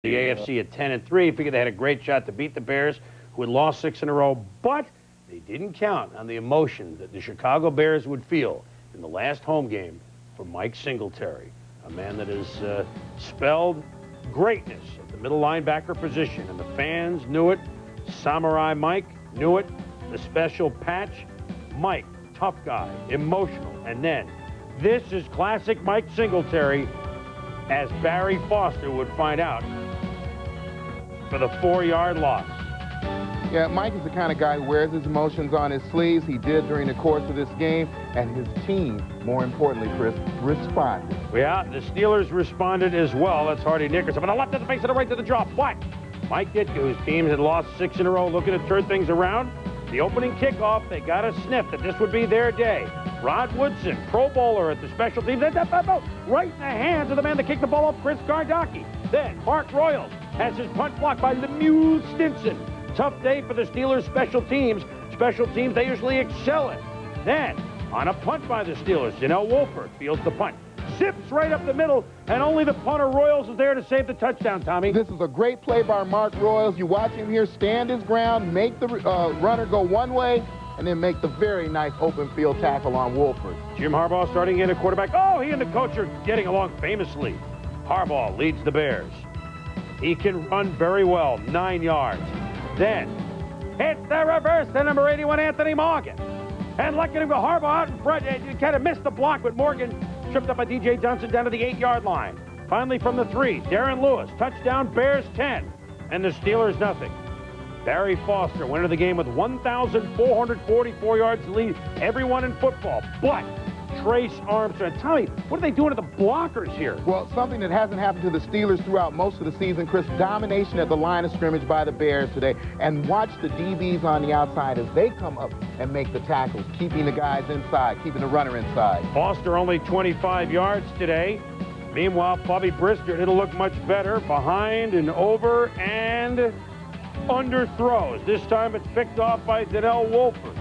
The AFC at 10-3. Figured they had a great shot to beat the Bears, who had lost 6 in a row, but they didn't count on the emotion that the Chicago Bears would feel in the last home game for Mike Singletary, a man that has spelled greatness at the middle linebacker position, and the fans knew it. Samurai Mike knew it. The special patch, Mike, tough guy, emotional. And then, this is classic Mike Singletary, as Barry Foster would find out for the 4-yard loss. Yeah, Mike is the kind of guy who wears his emotions on his sleeves. He did during the course of this game, and his team, more importantly, Chris, responded. Yeah, the Steelers responded as well. That's Hardy Nickerson. From the left to the face, and the right to the drop. But Mike Ditka, whose team had lost 6 in a row, looking to turn things around. The opening kickoff, they got a sniff that this would be their day. Rod Woodson, Pro Bowler at the special teams, right in the hands of the man that kicked the ball off, Chris Gardocki. Then Mark Royals has his punt blocked by Lemuel Stinson. Tough day for the Steelers' special teams. Special teams they usually excel at. Then, on a punt by the Steelers, Janelle Wolford fields the punt. Zips right up the middle, and only the punter Royals is there to save the touchdown, Tommy. This is a great play by Mark Royals. You watch him here stand his ground, make the runner go one way, and then make the very nice open field tackle on Wolford. Jim Harbaugh starting in at quarterback. Oh, he and the coach are getting along famously. Harbaugh leads the Bears. He can run very well, 9 yards. Then, hits the reverse to number 81, Anthony Morgan. And lucky to go Harbaugh out in front. You kind of missed the block, but Morgan tripped up by D.J. Johnson down to the 8-yard line. Finally from the 3, Darren Lewis, touchdown, Bears 10, and the Steelers nothing. Barry Foster, winner of the game with 1,444 yards to lead everyone in football. But Trace Armstrong. Tommy, what are they doing to the blockers here? Well, something that hasn't happened to the Steelers throughout most of the season, Chris, domination at the line of scrimmage by the Bears today. And watch the DBs on the outside as they come up and make the tackles, keeping the guys inside, keeping the runner inside. Foster only 25 yards today. Meanwhile, Bobby Brister didn't look much better. Behind and over and underthrows. This time it's picked off by Janelle Wolford.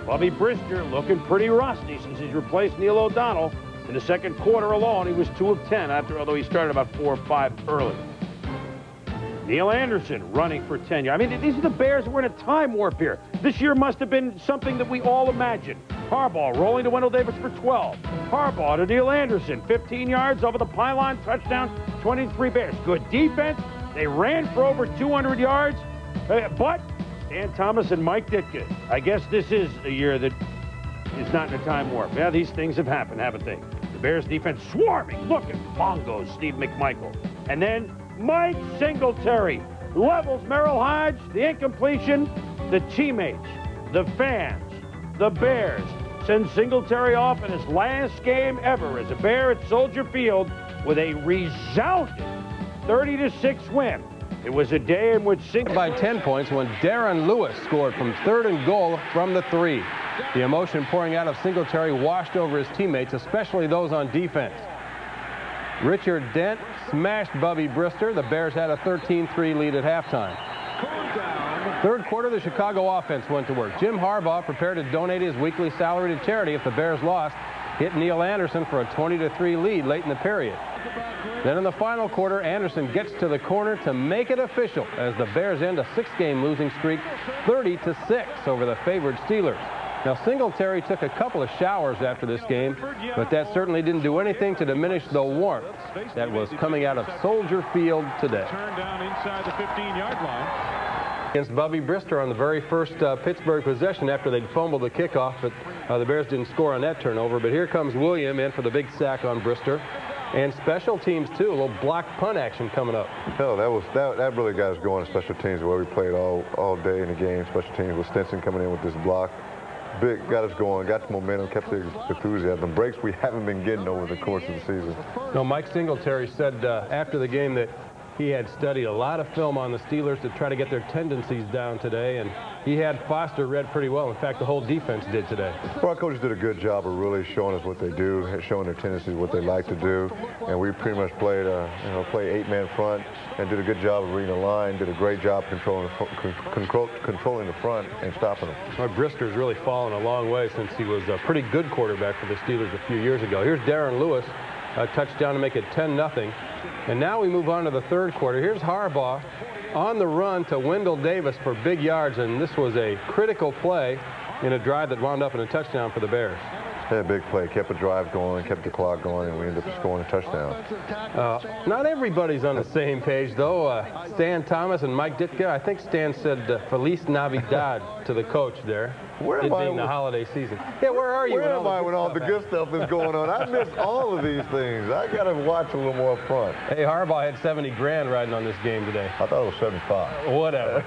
Bobby Brister looking pretty rusty since he's replaced Neil O'Donnell. In the second quarter alone, he was 2 of 10, although he started about 4 of 5 early. Neil Anderson running for 10 yards. I mean, these are the Bears. We're in a time warp here. This year must have been something that we all imagined. Harbaugh rolling to Wendell Davis for 12. Harbaugh to Neil Anderson, 15 yards over the pylon, touchdown, 23 Bears. Good defense. They ran for over 200 yards, but Dan Thomas and Mike Ditka. I guess this is a year that is not in a time warp. Yeah, these things have happened, haven't they? The Bears defense swarming. Look at bongos, Steve McMichael. And then Mike Singletary levels Merrill Hodge, the incompletion, the teammates, the fans, the Bears send Singletary off in his last game ever as a Bear at Soldier Field with a resounding 30-6 win. It was a day in which by 10 points when Darren Lewis scored from 3rd and goal from the 3. The emotion pouring out of Singletary washed over his teammates, especially those on defense. Richard Dent smashed Bubby Brister. The Bears had a 13-3 lead at halftime. Third quarter, the Chicago offense went to work. Jim Harbaugh prepared to donate his weekly salary to charity if the Bears lost. Hit Neil Anderson for a 20-3 lead late in the period. Then in the final quarter, Anderson gets to the corner to make it official as the Bears end a 6-game losing streak, 30-6 over the favored Steelers. Now, Singletary took a couple of showers after this game, but that certainly didn't do anything to diminish the warmth that was coming out of Soldier Field today. Turn down inside the 15-yard line. Against Bubby Brister on the very first Pittsburgh possession after they'd fumbled the kickoff, but the Bears didn't score on that turnover. But here comes William in for the big sack on Brister. And special teams, too, a little block punt action coming up. Hell, that really got us going in special teams, where we played all day in the game. Special teams with Stinson coming in with this block. Big, got us going, got the momentum, kept the enthusiasm. Breaks we haven't been getting over the course of the season. No, Mike Singletary said after the game that he had studied a lot of film on the Steelers to try to get their tendencies down today, and he had Foster read pretty well. In fact, the whole defense did today. Well, our coaches did a good job of really showing us what they do, showing their tendencies, what they like to do, and we pretty much played 8-man front and did a good job of reading the line, did a great job controlling the front and stopping them. Well, Brister's really fallen a long way since he was a pretty good quarterback for the Steelers a few years ago. Here's Darren Lewis a touchdown to make it 10-0. And now we move on to the third quarter. Here's Harbaugh on the run to Wendell Davis for big yards, and this was a critical play in a drive that wound up in a touchdown for the Bears. Yeah, big play. Kept the drive going, kept the clock going, and we ended up scoring a touchdown. Not everybody's on the same page, though. Stan Thomas and Mike Ditka, I think Stan said Feliz Navidad to the coach there. Where am I? Being the holiday season. Yeah, where are you? Where am I when all the good stuff is going on? I miss all of these things. I got to watch a little more up front. Hey, Harbaugh had 70 grand riding on this game today. I thought it was 75. Whatever.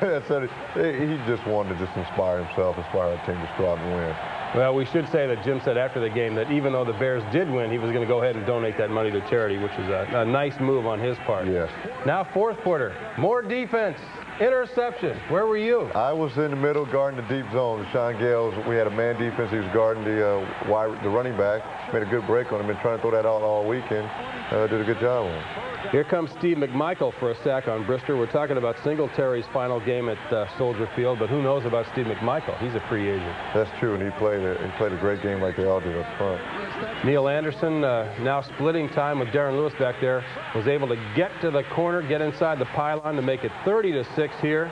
He just wanted to just inspire himself, inspire our team to go out and win. Well, we should say that Jim said after the game that even though the Bears did win, he was going to go ahead and donate that money to charity, which is a nice move on his part. Yes. Now, fourth quarter, more defense, interception. Where were you? I was in the middle guarding the deep zone. Sean Gales, we had a man defense. He was guarding the running back. Made a good break on him. Been trying to throw that out all weekend. Did a good job on him. Here comes Steve McMichael for a sack on Brister. We're talking about Singletary's final game at Soldier Field, but who knows about Steve McMichael? He's a free agent. That's true, and he played a great game like they all did up front. Neil Anderson, now splitting time with Darren Lewis back there, was able to get to the corner, get inside the pylon to make it 30-6 here.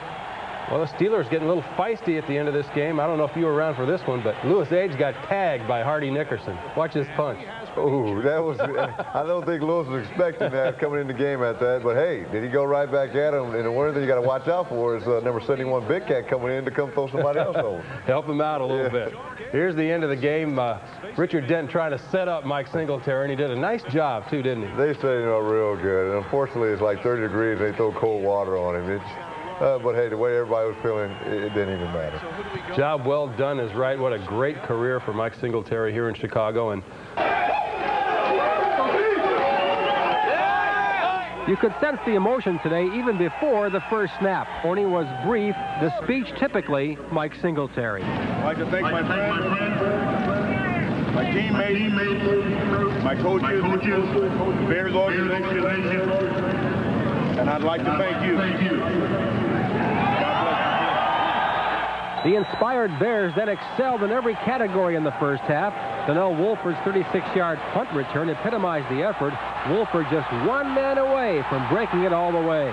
Well, the Steelers getting a little feisty at the end of this game. I don't know if you were around for this one, but Lewis Age got tagged by Hardy Nickerson. Watch this punch. Oh, that was, I don't think Lewis was expecting that coming in the game at that, but hey, did he go right back at him? And the one thing you got to watch out for is number 71 Big Cat coming in to come throw somebody else over. Help him out a little bit. Here's the end of the game. Richard Dent trying to set up Mike Singletary, and he did a nice job, too, didn't he? They say, real good. And unfortunately, it's like 30 degrees, and they throw cold water on him. But hey, the way everybody was feeling, it didn't even matter. Job well done is right. What a great career for Mike Singletary here in Chicago. And you could sense the emotion today even before the first snap. Only was brief. The speech typically Mike Singletary. I'd like to thank my friends, my teammates, my coaches, the Bears organization, and I'd like to thank you. The inspired Bears then excelled in every category in the first half. Donnell Wolford's 36-yard punt return epitomized the effort. Wolford just one man away from breaking it all the way.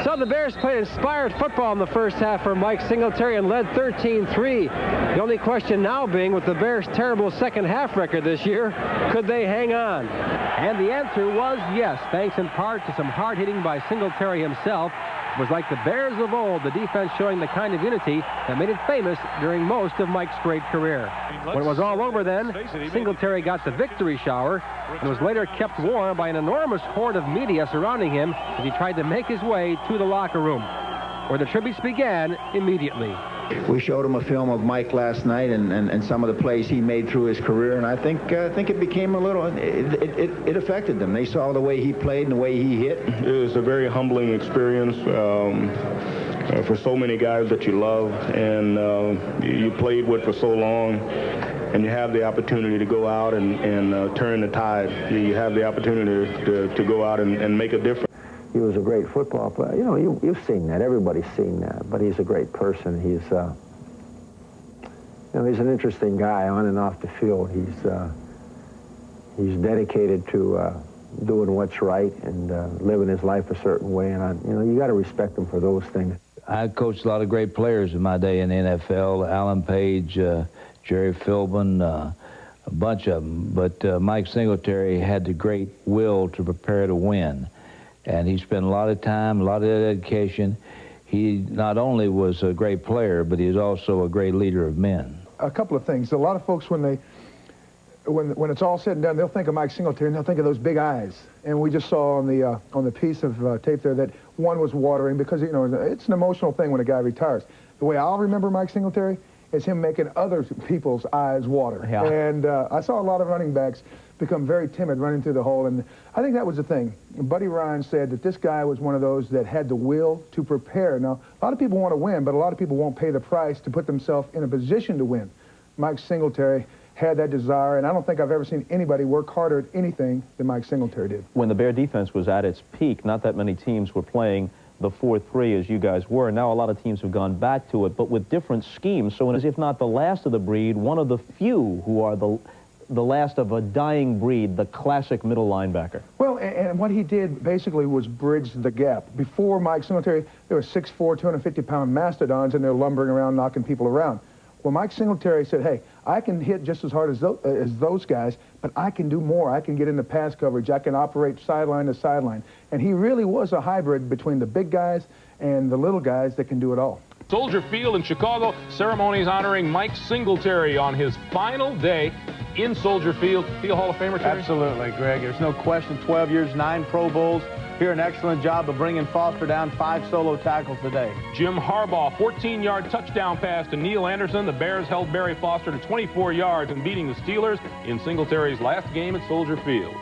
So the Bears played inspired football in the first half for Mike Singletary and led 13-3. The only question now being, with the Bears' terrible second half record this year, could they hang on? And the answer was yes, thanks in part to some hard hitting by Singletary himself. It was like the Bears of old, the defense showing the kind of unity that made it famous during most of Mike's great career. When it was all over then, Singletary got the victory shower and was later kept warm by an enormous horde of media surrounding him as he tried to make his way to the locker room, where the tributes began immediately. We showed him a film of Mike last night and some of the plays he made through his career, and I think it became a little, it affected them. They saw the way he played and the way he hit. It was a very humbling experience for so many guys that you love and you played with for so long, and you have the opportunity to go out and turn the tide. You have the opportunity to go out and make a difference. He was a great football player. You've seen that. Everybody's seen that. But he's a great person. He's, he's an interesting guy on and off the field. He's dedicated to doing what's right and living his life a certain way. And you got to respect him for those things. I coached a lot of great players in my day in the NFL. Alan Page, Jerry Philbin, a bunch of them. But Mike Singletary had the great will to prepare to win. And he spent a lot of time, a lot of dedication. He not only was a great player, but he was also a great leader of men. A couple of things. A lot of folks, when it's all said and done, they'll think of Mike Singletary and they'll think of those big eyes. And we just saw on the piece of tape there that one was watering because it's an emotional thing when a guy retires. The way I'll remember Mike Singletary is him making other people's eyes water. Yeah. And I saw a lot of running backs become very timid running through the hole, and I think that was the thing. Buddy Ryan said that this guy was one of those that had the will to prepare. Now, a lot of people want to win, but a lot of people won't pay the price to put themselves in a position to win. Mike Singletary had that desire, and I don't think I've ever seen anybody work harder at anything than Mike Singletary did. When the Bear defense was at its peak, not that many teams were playing the 4-3 as you guys were. Now a lot of teams have gone back to it, but with different schemes. So as if not the last of the breed, one of the few who are the last of a dying breed, the classic middle linebacker. Well, and what he did basically was bridge the gap. Before Mike Singletary, there were 6'4", 250-pound mastodons, and they're lumbering around, knocking people around. Well, Mike Singletary said, hey, I can hit just as hard as those guys, but I can do more. I can get into pass coverage. I can operate sideline to sideline. And he really was a hybrid between the big guys and the little guys that can do it all. Soldier Field in Chicago, ceremonies honoring Mike Singletary on his final day in Soldier Field. He a Hall of Famer, Terry? Absolutely, Greg. There's no question. 12 years, 9 Pro Bowls. Here, an excellent job of bringing Foster down, 5 solo tackles today. Jim Harbaugh, 14-yard touchdown pass to Neil Anderson. The Bears held Barry Foster to 24 yards and beating the Steelers in Singletary's last game at Soldier Field.